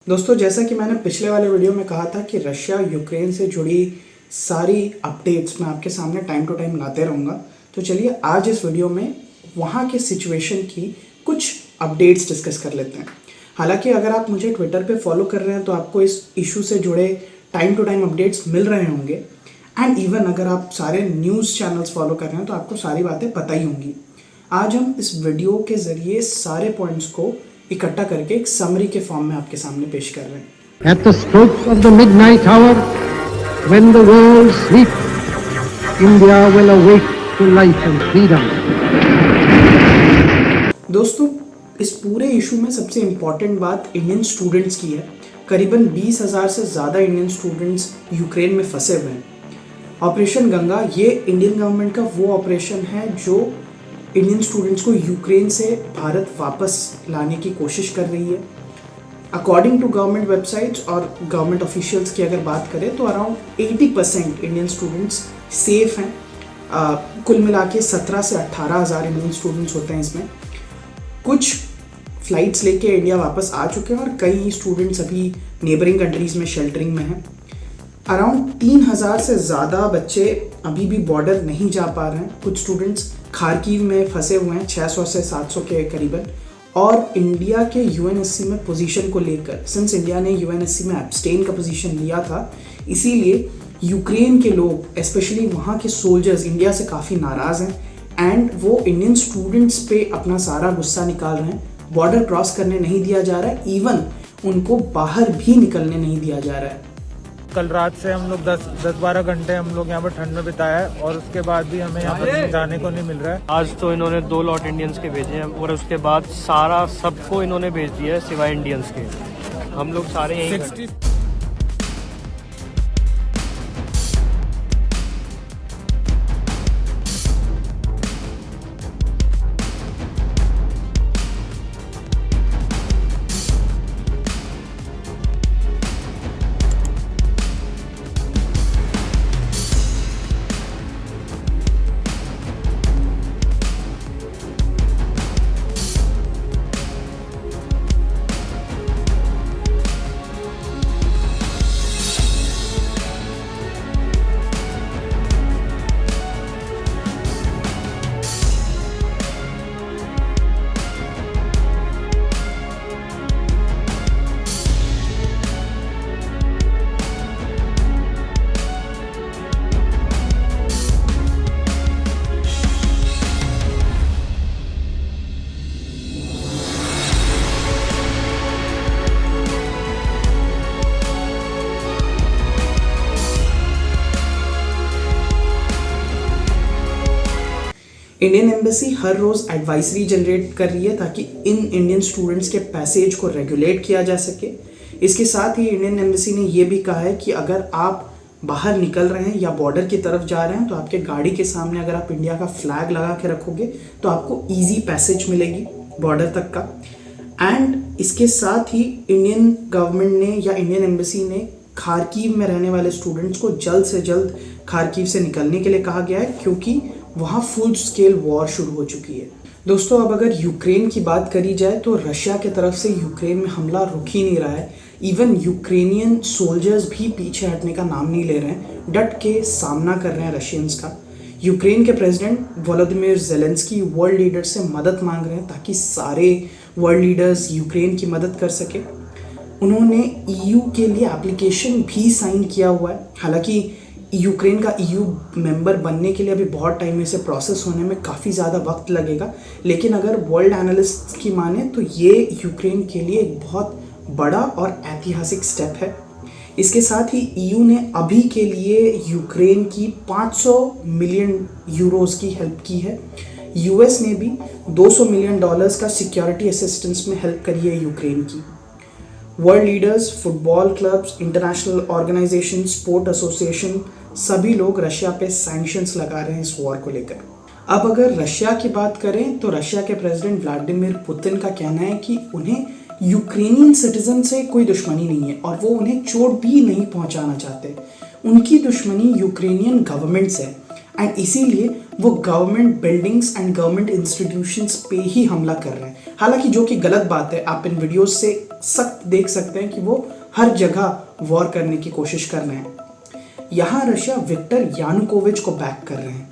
दोस्तों, जैसा कि मैंने पिछले वाले वीडियो में कहा था कि रशिया यूक्रेन से जुड़ी सारी अपडेट्स मैं आपके सामने टाइम टू टाइम लाते रहूँगा। तो चलिए आज इस वीडियो में वहाँ के सिचुएशन की कुछ अपडेट्स डिस्कस कर लेते हैं। हालांकि अगर आप मुझे ट्विटर पे फॉलो कर रहे हैं तो आपको इस इशू से जुड़े टाइम टू टाइम अपडेट्स मिल रहे होंगे एंड इवन अगर आप सारे न्यूज़ चैनल्स फॉलो कर रहे हैं तो आपको सारी बातें पता ही होंगी। आज हम इस वीडियो के ज़रिए सारे पॉइंट्स को इकट्ठा करके एक समरी के फॉर्म में आपके सामने पेश कर रहे हैं। At the stroke of the midnight hour, when the world sleeps, India will awake to life and freedom. दोस्तों, इस पूरे इशू में सबसे इम्पॉर्टेंट बात इंडियन स्टूडेंट्स की है। करीबन 20,000 से ज़्यादा इंडियन स्टूडेंट्स यूक्रेन में फंसे हुए हैं। ऑपरेशन गंगा ये इंडियन गवर्नमेंट का वो ऑपरेशन है जो इंडियन स्टूडेंट्स को यूक्रेन से भारत वापस लाने की कोशिश कर रही है। अकॉर्डिंग टू गवर्नमेंट वेबसाइट्स और गवर्नमेंट ऑफिशियल्स की अगर बात करें तो अराउंड 80% इंडियन स्टूडेंट्स सेफ हैं। कुल मिला के 17 से 18,000 इंडियन स्टूडेंट्स होते हैं इसमें। कुछ फ्लाइट्स लेके इंडिया वापस आ चुके हैं और कई स्टूडेंट्स अभी नेबरिंग कंट्रीज़ में शेल्टरिंग में हैं। अराउंड 3,000 से ज़्यादा बच्चे अभी भी बॉर्डर नहीं जा पा रहे हैं। कुछ स्टूडेंट्स खारकीव में फंसे हुए हैं 600 से 700 के करीबन। और इंडिया के यूएनएससी में पोजीशन को लेकर, सिंस इंडिया ने यूएनएससी में एब्सटेन का पोजीशन लिया था, इसीलिए यूक्रेन के लोग स्पेशली वहाँ के सोल्जर्स इंडिया से काफ़ी नाराज़ हैं एंड वो इंडियन स्टूडेंट्स पे अपना सारा गुस्सा निकाल रहे हैं। बॉर्डर क्रॉस करने नहीं दिया जा रहा है, इवन उनको बाहर भी निकलने नहीं दिया जा रहा है। कल रात से हम लोग 10-12 घंटे हम लोग यहाँ पर ठंड में बिताया है और उसके बाद भी हमें यहाँ पर जाने को नहीं मिल रहा है। आज तो इन्होंने 2 लॉट इंडियंस के भेजे हैं और उसके बाद सारा सबको इन्होंने भेज दिया है सिवाय इंडियंस के। हम लोग सारे यहीं इंडियन एम्बेसी हर रोज़ एडवाइजरी जनरेट कर रही है ताकि इन इंडियन स्टूडेंट्स के पैसेज को रेगुलेट किया जा सके। इसके साथ ही इंडियन एम्बेसी ने ये भी कहा है कि अगर आप बाहर निकल रहे हैं या बॉर्डर की तरफ जा रहे हैं तो आपके गाड़ी के सामने अगर आप इंडिया का फ्लैग लगा के रखोगे तो आपको ईजी पैसेज मिलेगी बॉर्डर तक का। एंड इसके साथ ही इंडियन गवर्नमेंट ने या इंडियन एम्बेसी ने खारकीव में रहने वाले स्टूडेंट्स को जल्द से जल्द खारकीव से निकलने के लिए कहा गया है क्योंकि वहाँ फुल स्केल वॉर शुरू हो चुकी है। दोस्तों, अब अगर यूक्रेन की बात करी जाए तो रशिया की तरफ से यूक्रेन में हमला रुक ही नहीं रहा है। इवन यूक्रेनियन सोल्जर्स भी पीछे हटने का नाम नहीं ले रहे हैं, डट के सामना कर रहे हैं रशियंस का। यूक्रेन के president Volodymyr Zelensky world leader से मदद मांग रहे हैं ताकि सारे वर्ल्ड लीडर्स यूक्रेन की मदद कर सके। उन्होंने ईयू के लिए एप्लीकेशन भी साइन किया हुआ है। हालांकि यूक्रेन का ईयू मेंबर बनने के लिए अभी बहुत टाइम इसे प्रोसेस होने में काफ़ी ज़्यादा वक्त लगेगा, लेकिन अगर वर्ल्ड एनालिस्ट की माने तो ये यूक्रेन के लिए एक बहुत बड़ा और ऐतिहासिक स्टेप है। इसके साथ ही ईयू ने अभी के लिए यूक्रेन की 500 मिलियन यूरोस की हेल्प की है। यूएस ने भी $200 मिलियन का सिक्योरिटी असिस्टेंस में हेल्प करी है यूक्रेन की। World leaders, football clubs, international organisation, sport association, सभी लोग रशिया पे सैंक्शंस लगा रहे हैं इस वॉर को लेकर। अब अगर रशिया की बात करें तो रशिया के प्रेसिडेंट व्लादिमीर पुतिन का कहना है कि उन्हें यूक्रेनियन सिटीजन से कोई दुश्मनी नहीं है और वो उन्हें चोट भी नहीं पहुंचाना चाहते। उनकी दुश्मनी यूक्रेनियन गवर्नमेंट से एंड इसीलिए वो government buildings and government institutions पे ही हमला कर रहे हैं। हालांकि जो कि गलत बात है, आप इन वीडियोस से सख्त देख सकते हैं कि वो हर जगह वॉर करने की कोशिश कर रहे हैं। यहाँ रशिया विक्टर यानुकोविच को बैक कर रहे हैं।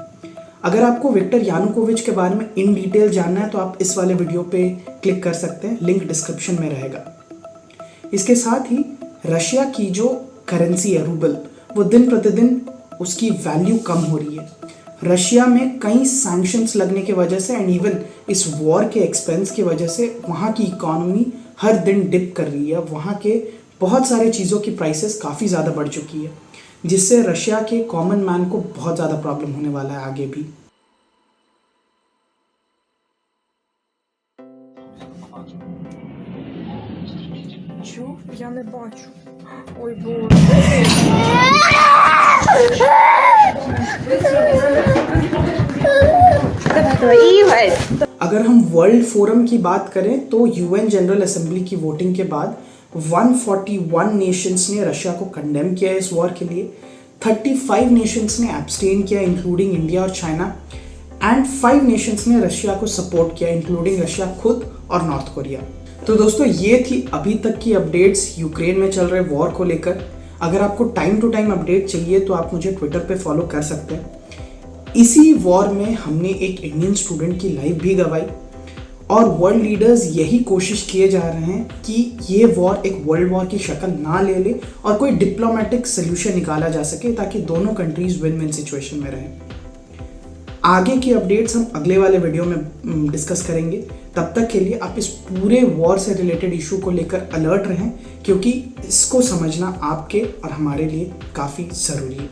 अगर आपको विक्टर यानुकोविच के बारे में इन डिटेल जानना है तो आप इस वाले वीडियो पे क्लिक कर सकते हैं, लिंक डिस्क्रिप्शन में रहेगा। इसके साथ ही रशिया की जो करेंसी है रूबल, वो दिन प्रतिदिन उसकी वैल्यू कम हो रही है। रशिया में कई सैंक्शंस लगने की वजह से एंड इवन इस वॉर के एक्सपेंस की वजह से वहाँ की इकोनॉमी हर दिन डिप कर रही है। वहाँ के बहुत सारे चीज़ों की प्राइसेस काफ़ी ज़्यादा बढ़ चुकी है, जिससे रशिया के कॉमन मैन को बहुत ज़्यादा प्रॉब्लम होने वाला है आगे भी। Чу? Я не бачу. Ой, Боже. अगर हम वर्ल्ड फोरम की बात करें तो यूएन जनरल असेंबली की वोटिंग के बाद 141 नेशंस ने रशिया को कंडेम किया है इस वॉर के लिए। 35 नेशंस ने एब्सटेन किया इंक्लूडिंग इंडिया और चाइना, एंड 5 नेशंस ने रशिया को सपोर्ट किया इंक्लूडिंग रशिया खुद और नॉर्थ कोरिया। तो दोस्तों ये थी अभी तक की अपडेट्स यूक्रेन में चल रहे वॉर को लेकर। अगर आपको टाइम टू टाइम अपडेट चाहिए तो आप मुझे ट्विटर पे फॉलो कर सकते हैं। इसी वॉर में हमने एक इंडियन स्टूडेंट की लाइफ भी गंवाई और वर्ल्ड लीडर्स यही कोशिश किए जा रहे हैं कि ये वॉर एक वर्ल्ड वॉर की शक्ल ना ले ले और कोई डिप्लोमेटिक सोल्यूशन निकाला जा सके ताकि दोनों कंट्रीज विन विन सिचुएशन में रहें। आगे की अपडेट्स हम अगले वाले वीडियो में डिस्कस करेंगे। तब तक के लिए आप इस पूरे वॉर से रिलेटेड इशू को लेकर अलर्ट रहें, क्योंकि इसको समझना आपके और हमारे लिए काफ़ी ज़रूरी है।